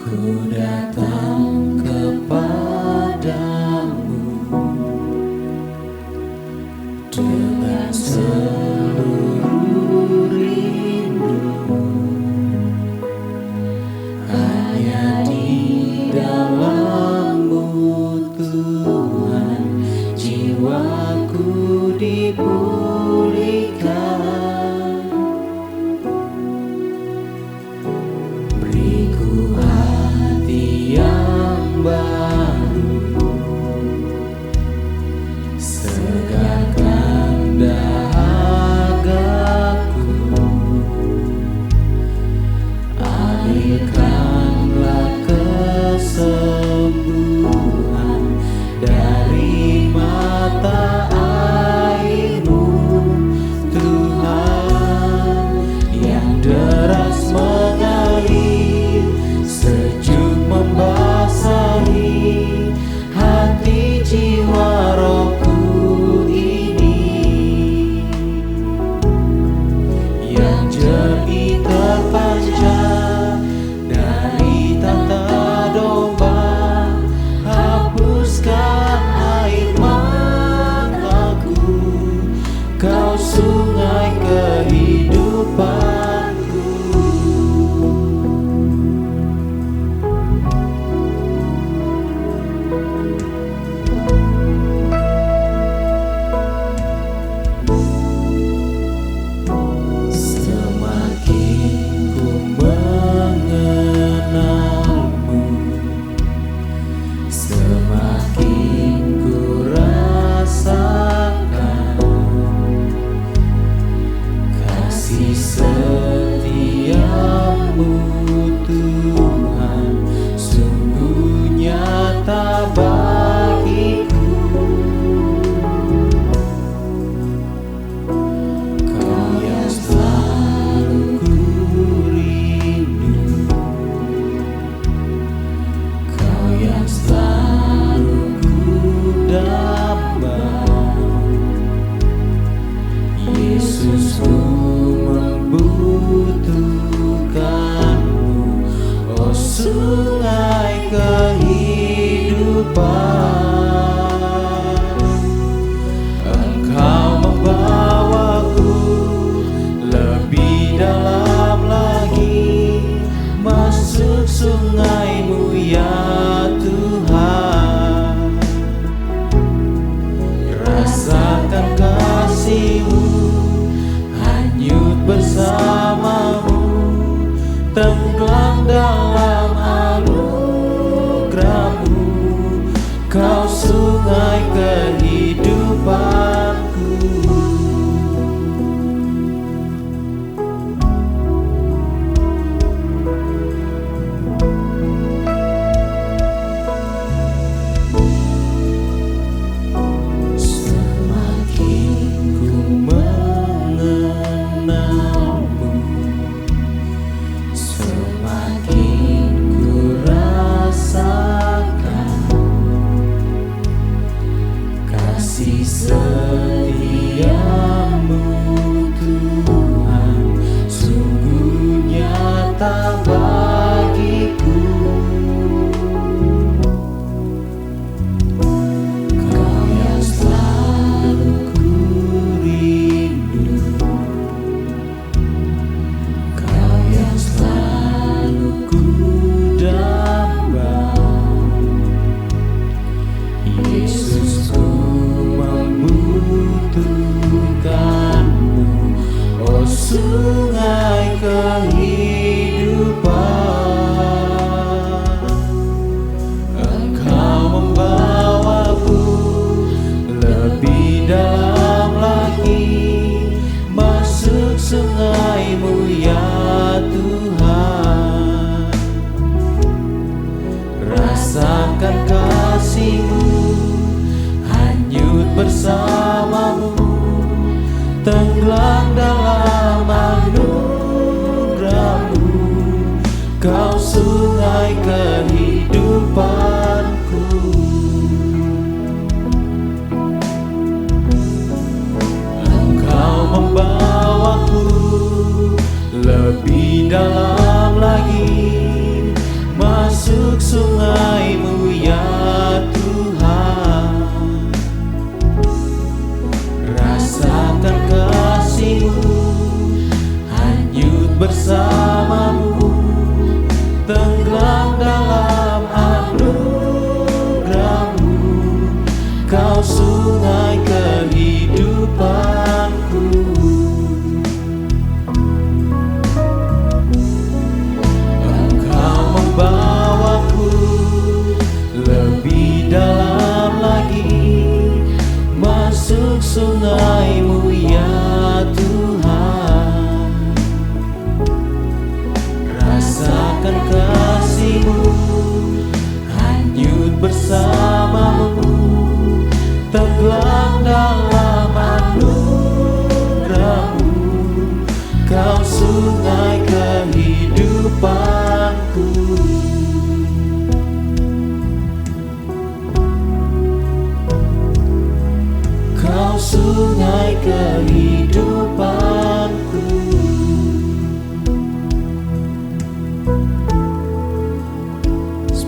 Ku datang kepadamu dengan seluruh rindu, hanya di dalam-Mu Tuhan jiwaku dipulihkan. Beriku hati yang baru, segarkan dahagaku, alirkanlah kesembuhan dari mata air-Mu Tuhan, yang deras mengalir, sejuk membasahi hati jiwa rohku ini, yang jernih terpancar dari tata domba, hapuskan air mataku, Kau sungai kehidupanku. Semakin ku mengenal-Mu, semakin ku rasakan kasih setia-Mu Tuhan, sungguh nyata bagiku. Kau yang selalu ku rindu, Kau yang selalu ku damba. Yesus, ku membutuhkan-Mu, oh sungai kehidupan. Engkau membawaku lebih dalam lagi, masuk sungai-Mu ya Tuhan. Rasakan kasih-Mu, hanyut bersama-Mu, tenggelam dalam anugerah-Mu, Kau sungai kehidupanku. Semakin ku mengenal-Mu, semakin ku rasakan kasih setia-Mu Tuhan, sungguh nyata bagiku. Kau yang selalu ku rindu, Kau yang selalu ku damba. Yesus, ku membutuhkan-Mu, oh sungai kehidupan. Engkau membawaku lebih dalam lagi, masuk sungai-Mu ya Tuhan. Rasakan kasih-Mu, hanyut bersama-Mu, tenggelam dalam anugerah-Mu, Kau sungai kehidupanku. Engkau membawaku lebih dalam lagi, masuk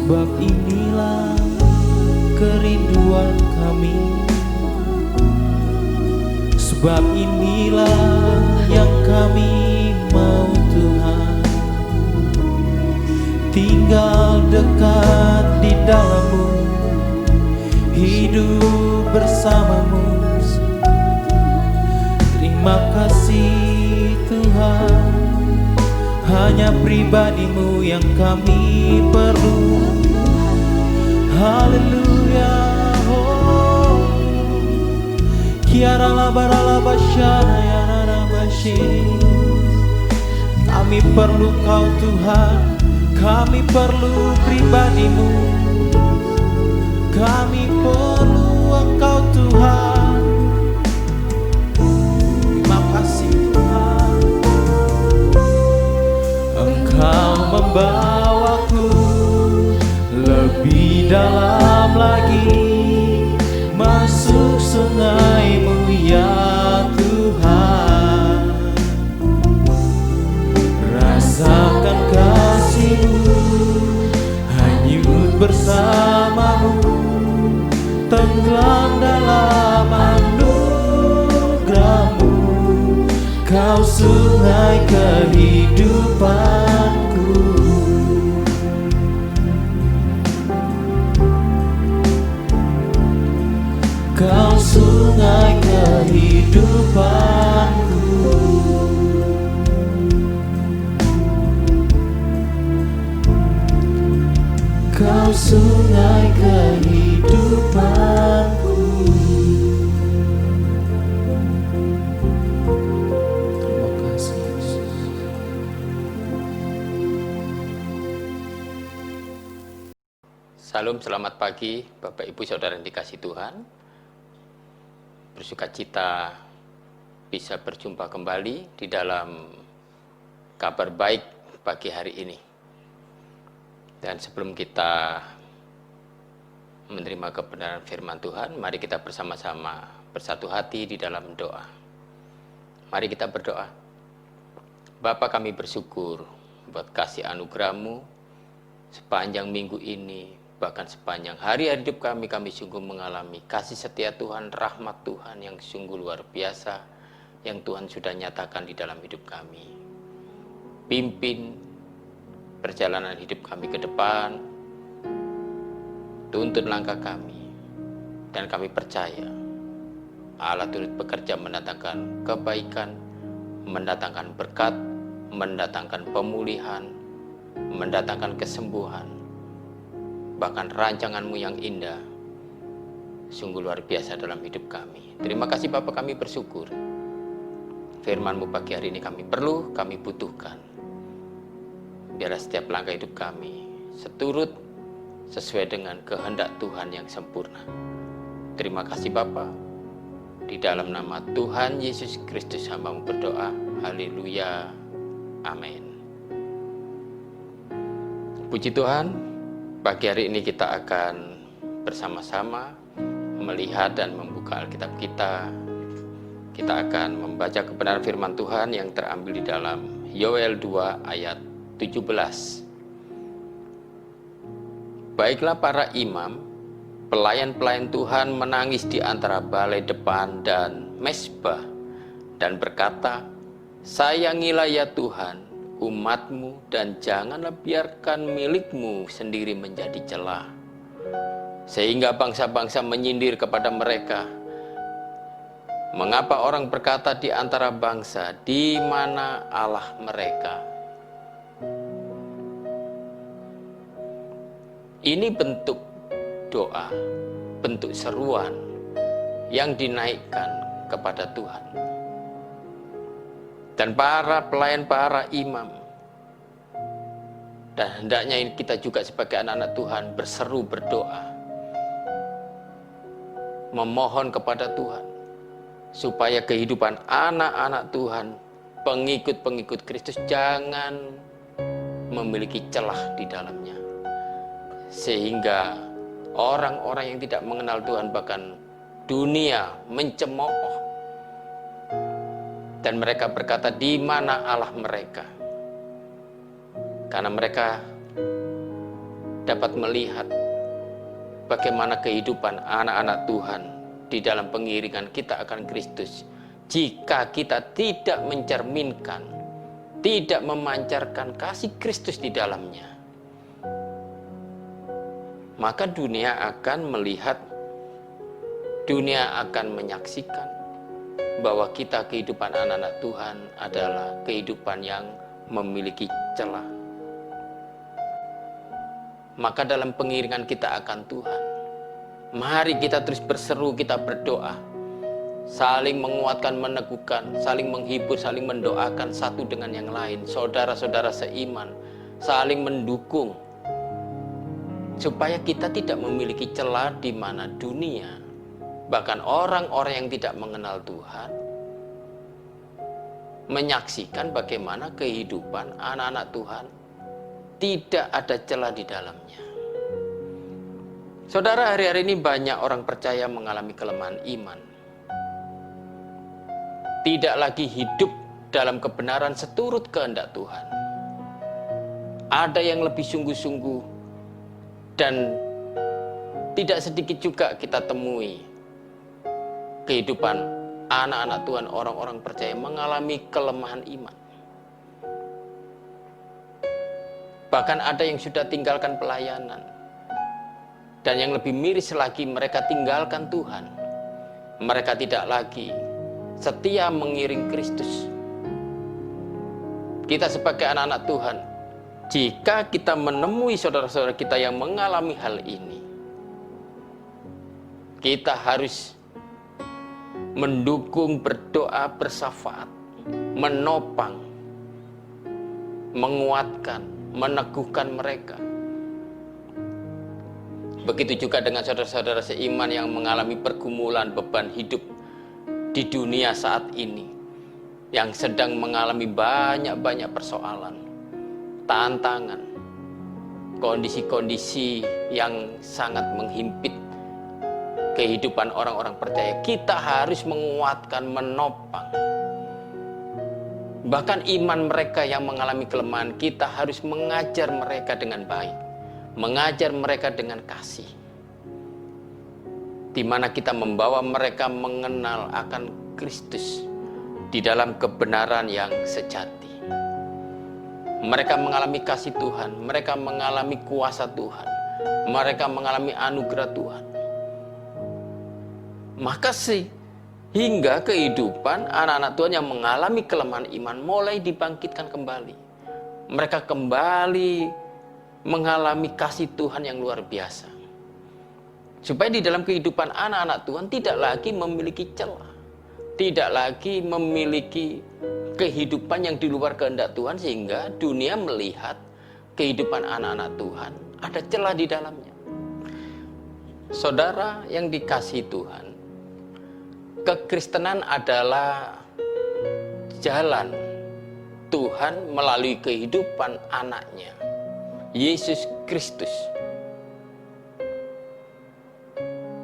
Sebab inilah kerinduan kami, sebab inilah yang kami mau Tuhan, tinggal dekat di dalam-Mu, hidup bersama-Mu. Terima kasih Tuhan, hanya pribadi-Mu yang kami perlu. Haleluya. Oh, kiara la barala basyara ya nana basyi. Kami perlu Kau Tuhan, kami perlu pribadi-Mu, kami perlu Engkau Tuhan. Terima kasih Tuhan, Engkau membawaku lebih dalam lagi, masuk sungai-Mu ya Tuhan. Rasakan kasih-Mu, hanyut bersama-Mu, tenggelam dalam anugerah-Mu. Kau sungai kehidupanku, Kau sungai kehidupanku. Kau sungai kehidupanku. Terima kasih Yesus. Salam, selamat pagi Bapak Ibu Saudara yang dikasihi Tuhan. Bersukacita bisa berjumpa kembali di dalam kabar baik pagi hari ini. Dan sebelum kita menerima kebenaran firman Tuhan, mari kita bersama-sama bersatu hati di dalam doa. Mari kita berdoa. Bapa, kami bersyukur buat kasih anugerah-Mu sepanjang minggu ini, bahkan sepanjang hari-hari hidup kami sungguh mengalami kasih setia Tuhan, rahmat Tuhan yang sungguh luar biasa, yang Tuhan sudah nyatakan di dalam hidup kami. Pimpin perjalanan hidup kami ke depan, tuntun langkah kami, dan kami percaya Allah turut bekerja mendatangkan kebaikan, mendatangkan berkat, mendatangkan pemulihan, mendatangkan kesembuhan, bahkan rancangan-Mu yang indah sungguh luar biasa dalam hidup kami. Terima kasih Bapa, kami bersyukur firman-Mu pagi hari ini kami perlu, kami butuhkan. Biarlah setiap langkah hidup kami seturut sesuai dengan kehendak Tuhan yang sempurna. Terima kasih Bapa, di dalam nama Tuhan Yesus Kristus hamba-Mu berdoa. Haleluya, amin. Puji Tuhan, pagi hari ini kita akan bersama-sama melihat dan membuka Alkitab kita. Kita akan membaca kebenaran firman Tuhan yang terambil di dalam Yoel 2 ayat 17. Baiklah para imam, pelayan-pelayan Tuhan menangis di antara balai depan dan mezbah dan berkata, sayangilah ya Tuhan umat-Mu, dan janganlah biarkan milik-Mu sendiri menjadi celah, sehingga bangsa-bangsa menyindir kepada mereka. Mengapa orang berkata di antara bangsa, di mana Allah mereka? Ini bentuk doa, bentuk seruan yang dinaikkan kepada Tuhan. Dan para pelayan, para imam, dan hendaknya kita juga sebagai anak-anak Tuhan berseru, berdoa, memohon kepada Tuhan supaya kehidupan anak-anak Tuhan, pengikut-pengikut Kristus, jangan memiliki celah di dalamnya, sehingga orang-orang yang tidak mengenal Tuhan, bahkan dunia mencemooh. Dan mereka berkata, di mana Allah mereka? Karena mereka dapat melihat bagaimana kehidupan anak-anak Tuhan di dalam pengiringan kita akan Kristus. Jika kita tidak mencerminkan, tidak memancarkan kasih Kristus di dalamnya, maka dunia akan melihat, dunia akan menyaksikan bahwa kita, kehidupan anak-anak Tuhan, adalah kehidupan yang memiliki celah. Maka dalam pengiringan kita akan Tuhan, mari kita terus berseru, kita berdoa, saling menguatkan, meneguhkan, saling menghibur, saling mendoakan satu dengan yang lain, saudara-saudara seiman, saling mendukung, supaya kita tidak memiliki celah di mana dunia, bahkan orang-orang yang tidak mengenal Tuhan, menyaksikan bagaimana kehidupan anak-anak Tuhan tidak ada celah di dalamnya. Saudara, hari-hari ini banyak orang percaya mengalami kelemahan iman, tidak lagi hidup dalam kebenaran seturut kehendak Tuhan. Ada yang lebih sungguh-sungguh, dan tidak sedikit juga kita temui kehidupan anak-anak Tuhan, orang-orang percaya mengalami kelemahan iman. Bahkan ada yang sudah tinggalkan pelayanan, dan yang lebih miris lagi, mereka tinggalkan Tuhan. Mereka tidak lagi setia mengiring Kristus. Kita sebagai anak-anak Tuhan, jika kita menemui saudara-saudara kita yang mengalami hal ini, kita harus mendukung, berdoa, bersyafaat, menopang, menguatkan, meneguhkan mereka. Begitu juga dengan saudara-saudara seiman yang mengalami pergumulan beban hidup di dunia saat ini, yang sedang mengalami banyak-banyak persoalan, tantangan, kondisi-kondisi yang sangat menghimpit kehidupan orang-orang percaya. Kita harus menguatkan, menopang. Bahkan iman mereka yang mengalami kelemahan, kita harus mengajar mereka dengan baik, mengajar mereka dengan kasih, di mana kita membawa mereka mengenal akan Kristus di dalam kebenaran yang sejati. Mereka mengalami kasih Tuhan, mereka mengalami kuasa Tuhan, mereka mengalami anugerah Tuhan. Maka hingga kehidupan anak-anak Tuhan yang mengalami kelemahan iman mulai dibangkitkan kembali. Mereka kembali mengalami kasih Tuhan yang luar biasa. Supaya di dalam kehidupan anak-anak Tuhan tidak lagi memiliki celah, tidak lagi memiliki kehidupan yang di luar kehendak Tuhan, sehingga dunia melihat kehidupan anak-anak Tuhan ada celah di dalamnya. Saudara yang dikasihi Tuhan, kekristenan adalah jalan Tuhan melalui kehidupan anaknya, Yesus Kristus,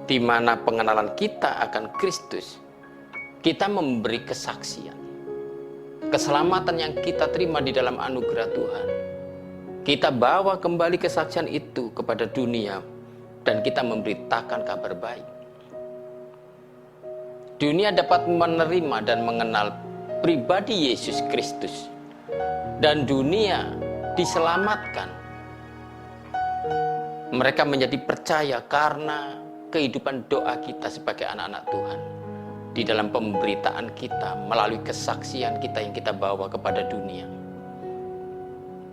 di mana pengenalan kita akan Kristus, kita memberi kesaksian. Keselamatan yang kita terima di dalam anugerah Tuhan, kita bawa kembali kesaksian itu kepada dunia, dan kita memberitakan kabar baik. Dunia dapat menerima dan mengenal pribadi Yesus Kristus, dan dunia diselamatkan. Mereka menjadi percaya karena kehidupan doa kita sebagai anak-anak Tuhan, di dalam pemberitaan kita, melalui kesaksian kita yang kita bawa kepada dunia.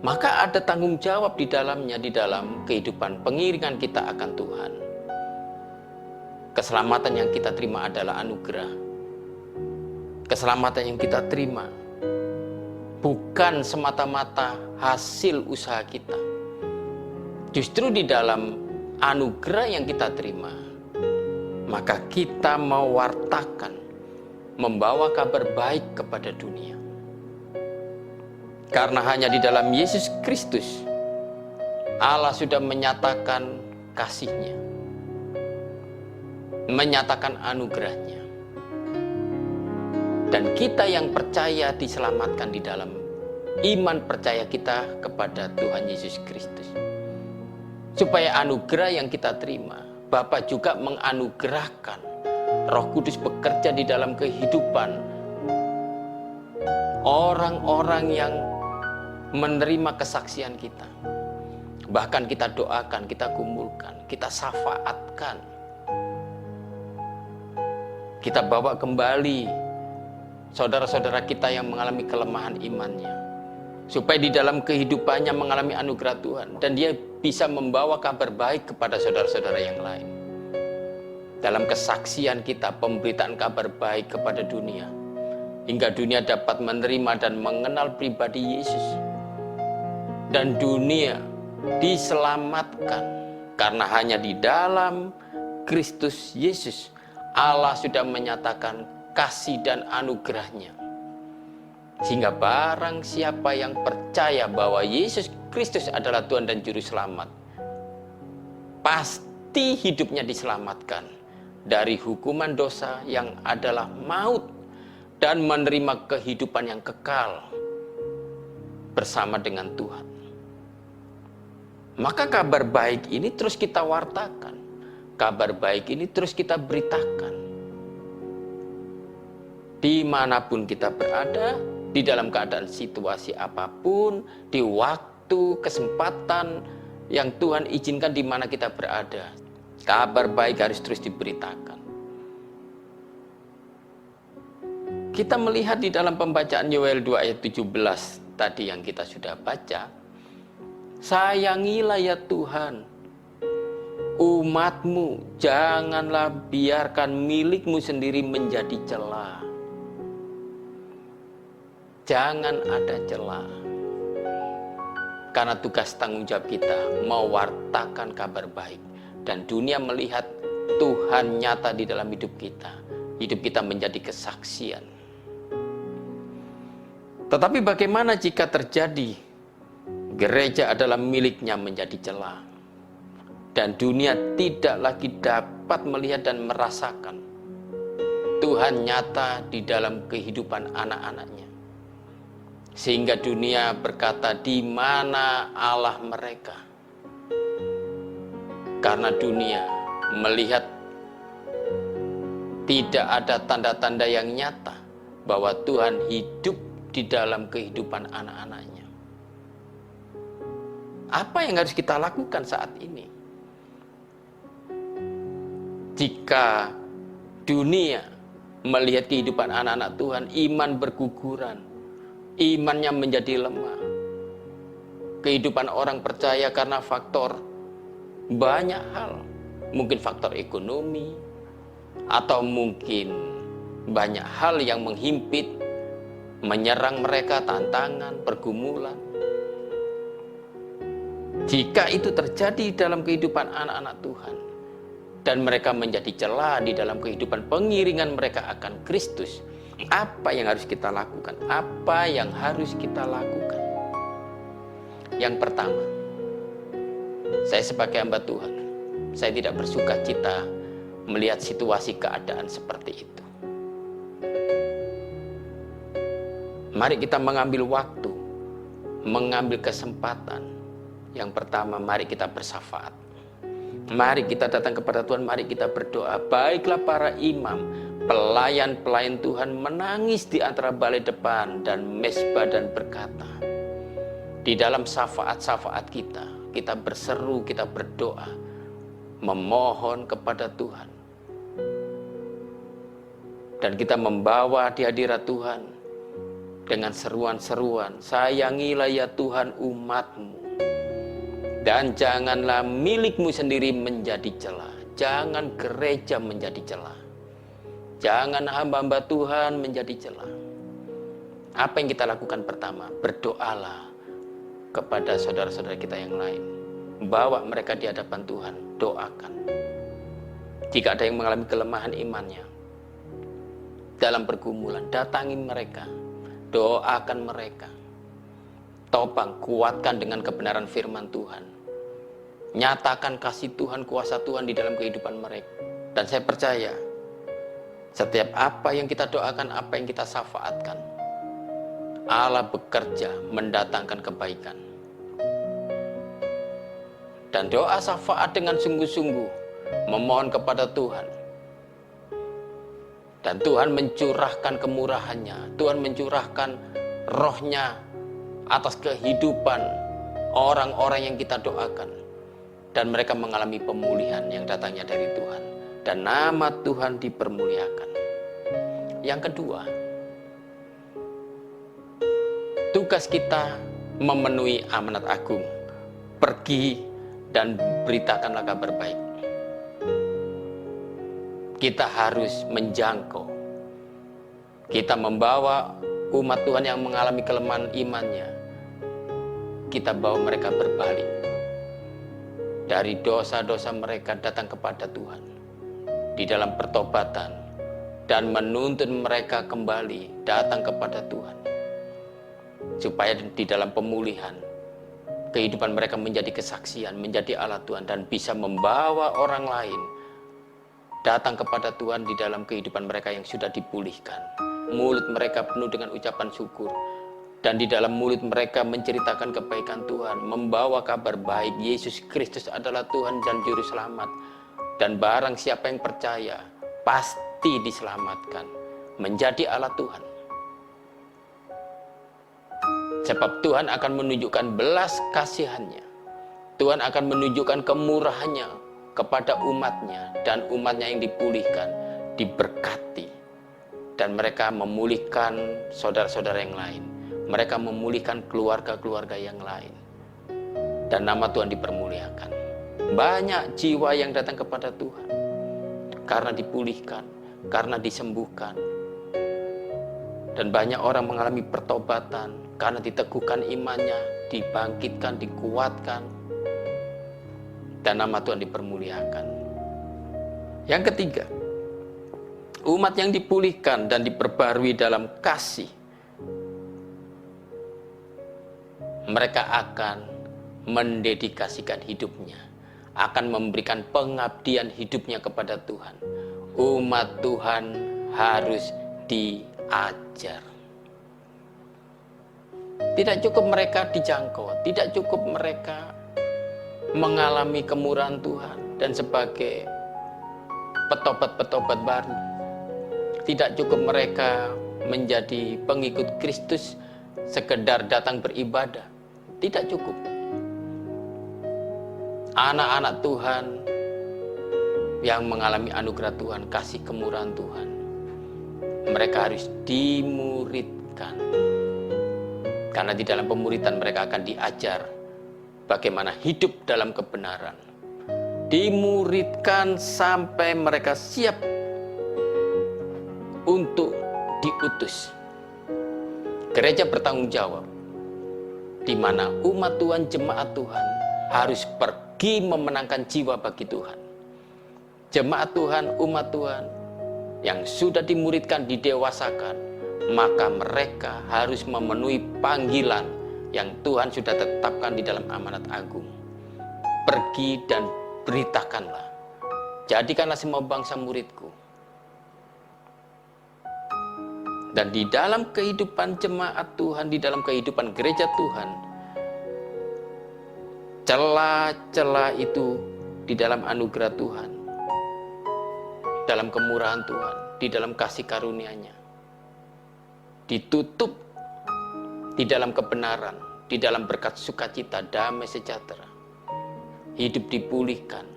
Maka ada tanggung jawab di dalamnya, di dalam kehidupan pengiringan kita akan Tuhan. Keselamatan yang kita terima adalah anugerah. Keselamatan yang kita terima bukan semata-mata hasil usaha kita. Justru di dalam anugerah yang kita terima, maka kita mewartakan, membawa kabar baik kepada dunia. Karena hanya di dalam Yesus Kristus Allah sudah menyatakan kasih-Nya, menyatakan anugerah-Nya. Dan kita yang percaya diselamatkan di dalam iman percaya kita kepada Tuhan Yesus Kristus. supaya anugerah yang kita terima, Bapa juga menganugerahkan Roh Kudus bekerja di dalam kehidupan orang-orang yang menerima kesaksian kita. Bahkan kita doakan, kita kumpulkan, kita syafaatkan, kita bawa kembali saudara-saudara kita yang mengalami kelemahan imannya, supaya di dalam kehidupannya mengalami anugerah Tuhan, dan dia bisa membawa kabar baik kepada saudara-saudara yang lain. Dalam kesaksian kita, pemberitaan kabar baik kepada dunia, hingga dunia dapat menerima dan mengenal pribadi Yesus. Dan dunia diselamatkan, karena hanya di dalam Kristus Yesus Allah sudah menyatakan kasih dan anugerahnya. Sehingga barang siapa yang percaya bahwa Yesus Kristus adalah Tuhan dan Juru Selamat, pasti hidupnya diselamatkan dari hukuman dosa yang adalah maut, dan menerima kehidupan yang kekal bersama dengan Tuhan. Maka kabar baik ini terus kita wartakan, kabar baik ini terus kita beritakan. Dimanapun kita berada, di dalam keadaan situasi apapun, di waktu, kesempatan yang Tuhan izinkan di mana kita berada, kabar baik harus terus diberitakan. Kita melihat di dalam pembacaan Yoel 2 ayat 17 tadi yang kita sudah baca, sayangilah ya Tuhan umatmu, janganlah biarkan milikmu sendiri menjadi celah. Jangan ada celah. Karena tugas tanggung jawab kita mewartakan kabar baik, dan dunia melihat Tuhan nyata di dalam hidup kita. Hidup kita menjadi kesaksian. Tetapi bagaimana jika terjadi gereja adalah miliknya menjadi celah, dan dunia tidak lagi dapat melihat dan merasakan Tuhan nyata di dalam kehidupan anak-anaknya, sehingga dunia berkata, di mana Allah mereka? Karena dunia melihat tidak ada tanda-tanda yang nyata bahwa Tuhan hidup di dalam kehidupan anak-anaknya. Apa yang harus kita lakukan saat ini? Jika dunia melihat kehidupan anak-anak Tuhan, iman berguguran, imannya menjadi lemah. Kehidupan orang percaya karena faktor banyak hal. Mungkin faktor ekonomi, atau mungkin banyak hal yang menghimpit, menyerang mereka, tantangan, pergumulan. Jika itu terjadi dalam kehidupan anak-anak Tuhan, dan mereka menjadi celah di dalam kehidupan pengiringan mereka akan Kristus, apa yang harus kita lakukan? Apa yang harus kita lakukan? Yang pertama, saya sebagai hamba Tuhan, saya tidak bersuka cita melihat situasi keadaan seperti itu. Mari kita mengambil waktu, mengambil kesempatan. Yang pertama, mari kita bersyafaat. Mari kita datang kepada Tuhan, mari kita berdoa. Baiklah para imam, pelayan-pelayan Tuhan menangis di antara balai depan dan mezbah dan berkata, di dalam syafaat-syafaat kita berseru, kita berdoa, memohon kepada Tuhan. Dan kita membawa di hadirat Tuhan dengan seruan-seruan, sayangilah ya Tuhan umatmu, dan janganlah milikmu sendiri menjadi celah. Jangan gereja menjadi celah. Jangan hamba-hamba Tuhan menjadi celah. Apa yang kita lakukan pertama? Berdoalah kepada saudara-saudara kita yang lain. Bawa mereka di hadapan Tuhan. Doakan. Jika ada yang mengalami kelemahan imannya, dalam pergumulan, datangi mereka. Doakan mereka. Topang, kuatkan dengan kebenaran firman Tuhan. Nyatakan kasih Tuhan, kuasa Tuhan di dalam kehidupan mereka. Dan saya percaya, setiap apa yang kita doakan, apa yang kita syafaatkan, Allah bekerja mendatangkan kebaikan. dan doa syafaat dengan sungguh-sungguh memohon kepada Tuhan. Dan Tuhan mencurahkan kemurahannya, Tuhan mencurahkan rohnya atas kehidupan orang-orang yang kita doakan. Dan mereka mengalami pemulihan yang datangnya dari Tuhan. Dan nama Tuhan dipermuliakan. Yang kedua, tugas kita memenuhi amanat agung. Pergi dan beritakanlah kabar baik. Kita harus menjangkau. Kita membawa umat Tuhan yang mengalami kelemahan imannya. Kita bawa mereka berbalik dari dosa-dosa mereka datang kepada Tuhan di dalam pertobatan dan menuntun mereka kembali datang kepada Tuhan, supaya di dalam pemulihan kehidupan mereka menjadi kesaksian, menjadi alat Tuhan, dan bisa membawa orang lain datang kepada Tuhan di dalam kehidupan mereka yang sudah dipulihkan. Mulut mereka penuh dengan ucapan syukur, dan di dalam mulut mereka menceritakan kebaikan Tuhan, membawa kabar baik Yesus Kristus adalah Tuhan dan Juru Selamat. Dan barang siapa yang percaya pasti diselamatkan, menjadi alat Tuhan. Sebab Tuhan akan menunjukkan belas kasihannya, Tuhan akan menunjukkan kemurahannya kepada umatnya, dan umatnya yang dipulihkan diberkati, dan mereka memulihkan saudara-saudara yang lain, mereka memulihkan keluarga-keluarga yang lain, dan nama Tuhan dipermuliakan. Banyak jiwa yang datang kepada Tuhan karena dipulihkan, karena disembuhkan, dan banyak orang mengalami pertobatan karena diteguhkan imannya, dibangkitkan, dikuatkan, dan nama Tuhan dipermuliakan. Yang ketiga, umat yang dipulihkan dan diperbarui dalam kasih, mereka akan mendedikasikan hidupnya, akan memberikan pengabdian hidupnya kepada Tuhan. Umat Tuhan harus diajar. Tidak cukup mereka dijangkau, tidak cukup mereka mengalami kemurahan Tuhan dan sebagai petobat-petobat baru. Tidak cukup mereka menjadi pengikut Kristus sekedar datang beribadah. Tidak cukup. Anak-anak Tuhan yang mengalami anugerah Tuhan, kasih kemurahan Tuhan, mereka harus dimuridkan. Karena di dalam pemuridan mereka akan diajar bagaimana hidup dalam kebenaran. Dimuridkan sampai mereka siap untuk diutus. Gereja bertanggung jawab, di mana umat Tuhan, jemaat Tuhan harus pergi memenangkan jiwa bagi Tuhan. Jemaat Tuhan, umat Tuhan yang sudah dimuridkan, didewasakan, maka mereka harus memenuhi panggilan yang Tuhan sudah tetapkan di dalam amanat agung. Pergi dan beritakanlah, jadikanlah semua bangsa muridku. Dan di dalam kehidupan jemaat Tuhan, di dalam kehidupan gereja Tuhan, celah-celah itu di dalam anugerah Tuhan, dalam kemurahan Tuhan, di dalam kasih karunia-Nya, ditutup di dalam kebenaran, di dalam berkat sukacita, damai sejahtera. Hidup dipulihkan,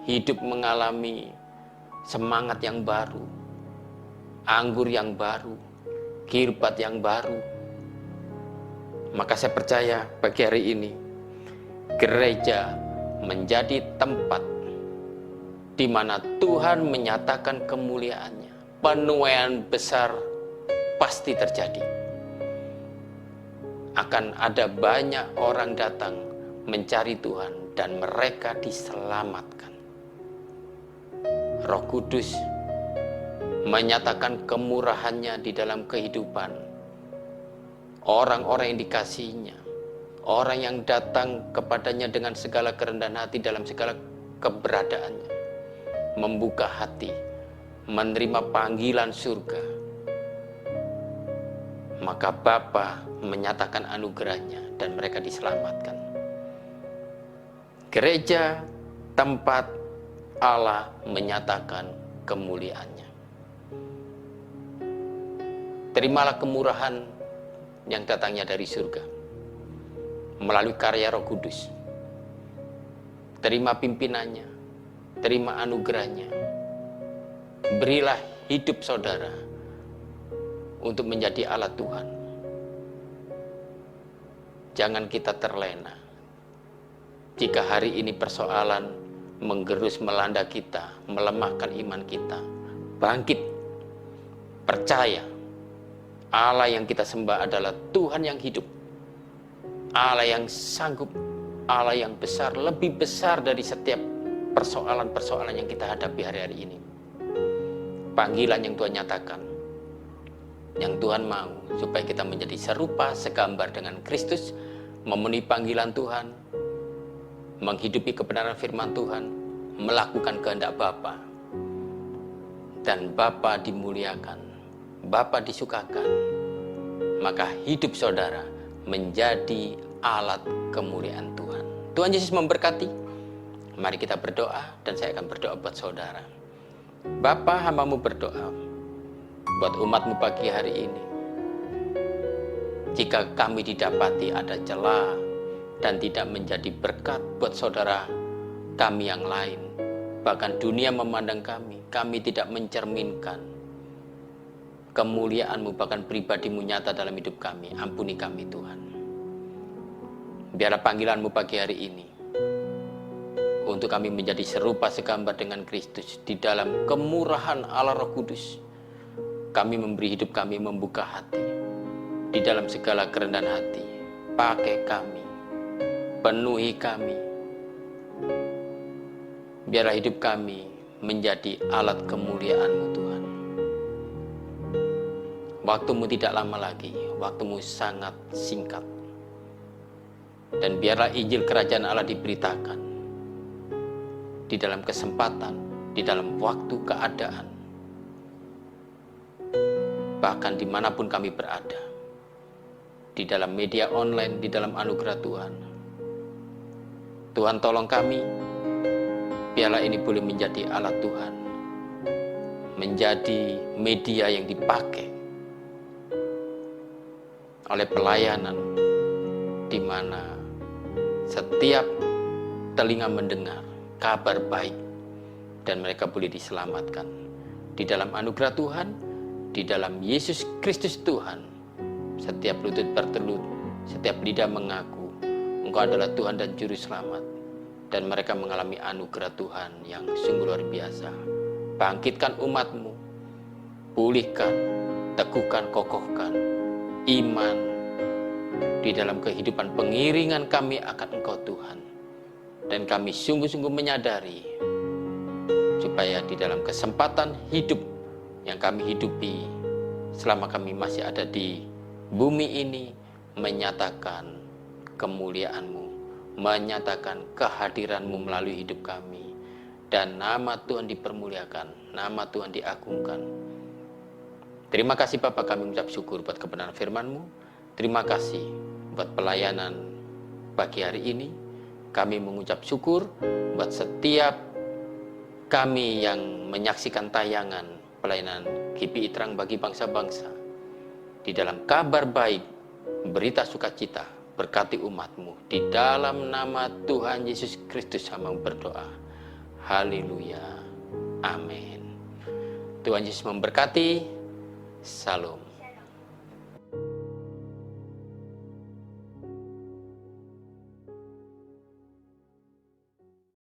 hidup mengalami semangat yang baru, anggur yang baru, kirbat yang baru. Maka saya percaya pagi hari ini gereja menjadi tempat di mana Tuhan menyatakan kemuliaan-Nya. Penuaian besar pasti terjadi. Akan ada banyak orang datang mencari Tuhan dan mereka diselamatkan. Roh Kudus menyatakan kemurahan-Nya di dalam kehidupan orang-orang yang dikasihinya, orang yang datang kepadanya dengan segala kerendahan hati dalam segala keberadaannya, membuka hati, menerima panggilan surga. Maka Bapa menyatakan anugerah-Nya dan mereka diselamatkan. Gereja tempat Allah menyatakan kemuliaannya. Terimalah kemurahan yang datangnya dari surga melalui karya Roh Kudus. Terima pimpinannya, terima anugerahnya. Berilah hidup saudara untuk menjadi alat Tuhan. Jangan kita terlena. Jika hari ini persoalan menggerus melanda kita, melemahkan iman kita, bangkit, percaya Allah yang kita sembah adalah Tuhan yang hidup, Allah yang sanggup, Allah yang besar, lebih besar dari setiap persoalan-persoalan yang kita hadapi hari-hari ini. Panggilan yang Tuhan nyatakan, yang Tuhan mau supaya kita menjadi serupa, segambar dengan Kristus, memenuhi panggilan Tuhan, menghidupi kebenaran firman Tuhan, melakukan kehendak Bapa, dan Bapa dimuliakan, Bapa disukakan, maka hidup saudara menjadi alat kemuliaan Tuhan. Tuhan Yesus memberkati. Mari kita berdoa, dan saya akan berdoa buat saudara. Bapa, hamba-Mu berdoa buat umat-Mu pagi hari ini. Jika kami didapati ada celah dan tidak menjadi berkat buat saudara kami yang lain, bahkan dunia memandang kami tidak mencerminkan kemuliaan-Mu, bahkan pribadi-Mu nyata dalam hidup kami. Ampuni kami Tuhan. Biarlah panggilan-Mu pagi hari ini untuk kami menjadi serupa segambar dengan Kristus di dalam kemurahan Allah Roh Kudus. Kami memberi hidup kami, membuka hati di dalam segala kerendahan hati. Pakai kami, penuhi kami. Biarlah hidup kami menjadi alat kemuliaan-Mu Tuhan. Waktu-Mu tidak lama lagi, waktu-Mu sangat singkat. Dan biarlah Injil Kerajaan Allah diberitakan di dalam kesempatan, di dalam waktu keadaan, bahkan dimanapun kami berada, di dalam media online, di dalam anugerah Tuhan. Tuhan tolong kami, biarlah ini boleh menjadi alat Tuhan, menjadi media yang dipakai oleh pelayanan, di mana setiap telinga mendengar kabar baik, dan mereka boleh diselamatkan di dalam anugerah Tuhan, di dalam Yesus Kristus Tuhan. Setiap lutut bertelut, setiap lidah mengaku Engkau adalah Tuhan dan Juru Selamat, dan mereka mengalami anugerah Tuhan yang sungguh luar biasa. Bangkitkan umat-Mu, pulihkan, teguhkan, kokohkan iman di dalam kehidupan pengiringan kami akan Engkau Tuhan. Dan kami sungguh-sungguh menyadari supaya di dalam kesempatan hidup yang kami hidupi selama kami masih ada di bumi ini, menyatakan kemuliaan-Mu, menyatakan kehadiran-Mu melalui hidup kami, dan nama Tuhan dipermuliakan, nama Tuhan diagungkan. Terima kasih Bapa, kami mengucap syukur buat kebenaran firman-Mu. Terima kasih buat pelayanan pagi hari ini. Kami mengucap syukur buat setiap kami yang menyaksikan tayangan pelayanan GPI Terang bagi bangsa-bangsa. Di dalam kabar baik, berita sukacita, berkati umat-Mu. Di dalam nama Tuhan Yesus Kristus hamba berdoa. Haleluya. Amin. Tuhan Yesus memberkati. Salam.